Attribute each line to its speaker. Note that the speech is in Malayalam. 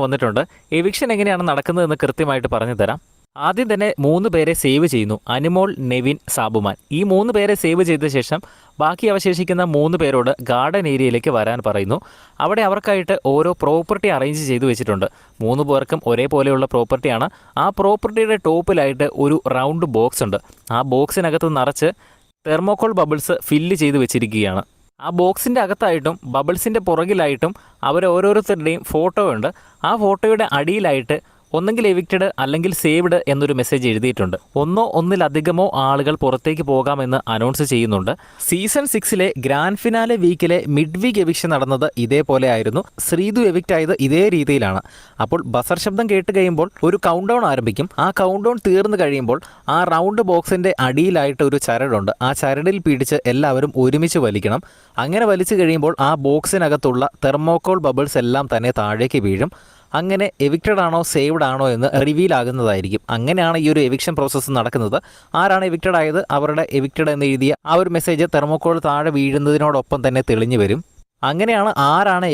Speaker 1: വന്നിട്ടുണ്ട്. എവിക്ഷൻ എങ്ങനെയാണ് നടക്കുന്നതെന്ന് കൃത്യമായിട്ട് പറഞ്ഞു തരാം. ആദ്യം തന്നെ 3 പേരെ സേവ് ചെയ്യുന്നു. അനുമോൾ, നെവിൻ, സാബുമാൻ. ഈ 3 പേരെ സേവ് ചെയ്ത ശേഷം ബാക്കി അവശേഷിക്കുന്ന 3 പേരോട് ഗാർഡൻ ഏരിയയിലേക്ക് വരാൻ പറയുന്നു. അവിടെ അവർക്കായിട്ട് ഓരോ പ്രോപ്പർട്ടി അറേഞ്ച് ചെയ്തു വെച്ചിട്ടുണ്ട്. 3 പേർക്കും ഒരേപോലെയുള്ള പ്രോപ്പർട്ടിയാണ്. ആ പ്രോപ്പർട്ടിയുടെ ടോപ്പിലായിട്ട് ഒരു റൗണ്ട് ബോക്സ് ഉണ്ട്. ആ ബോക്സിനകത്ത് നിറച്ച് തെർമോക്കോൾ ബബിൾസ് ഫില്ല് ചെയ്ത് വെച്ചിരിക്കുകയാണ്. ആ ബോക്സിൻ്റെ അകത്തായിട്ടും ബബിൾസിൻ്റെ പുറകിലായിട്ടും ഓരോരുത്തരുടെയും ഫോട്ടോ ഉണ്ട്. ആ ഫോട്ടോയുടെ അടിയിലായിട്ട് ഒന്നെങ്കിൽ എവിക്റ്റഡ് അല്ലെങ്കിൽ സേവ്ഡ് എന്നൊരു മെസ്സേജ് എഴുതിയിട്ടുണ്ട്. ഒന്നിലധികമോ ആളുകൾ പുറത്തേക്ക് പോകാമെന്ന് അനൗൺസ് ചെയ്യുന്നുണ്ട്. സീസൺ 6 ഗ്രാൻഡ് ഫിനാലെ വീക്കിലെ മിഡ് വീക്ക് എവിക്ഷൻ നടന്നത് ഇതേപോലെ ആയിരുന്നു. ശ്രീതു എവിക്റ്റ് ആയത് ഇതേ രീതിയിലാണ്. അപ്പോൾ ബസർ ശബ്ദം കേട്ട് കഴിയുമ്പോൾ ഒരു കൗണ്ട് ഡൗൺ ആരംഭിക്കും. ആ കൗണ്ട് ഡൗൺ തീർന്നു കഴിയുമ്പോൾ ആ റൗണ്ട് ബോക്സിൻ്റെ അടിയിലായിട്ട് ഒരു ചരടുണ്ട്. ആ ചരടിൽ പിടിച്ച് എല്ലാവരും ഒരുമിച്ച് വലിക്കണം. അങ്ങനെ വലിച്ചു കഴിയുമ്പോൾ ആ ബോക്സിനകത്തുള്ള തെർമോക്കോൾ ബബിൾസ് എല്ലാം തന്നെ താഴേക്ക് വീഴും. അങ്ങനെ എവിക്റ്റഡ് ആണോ സേവ്ഡ് ആണോ എന്ന് റിവീൽ ആകുന്നതായിരിക്കും. അങ്ങനെയാണ് ഈ ഒരു എവിക്ഷൻ പ്രോസസ്സ് നടക്കുന്നത്. ആരാണ് എവിക്റ്റഡ് ആയത് അവരുടെ എവിക്റ്റഡ് എന്ന് എഴുതിയ ആ ഒരു മെസ്സേജ് തെർമോക്കോൾ താഴെ വീഴുന്നതിനോടൊപ്പം തന്നെ തെളിഞ്ഞു വരും. അങ്ങനെയാണ് ആരാണ്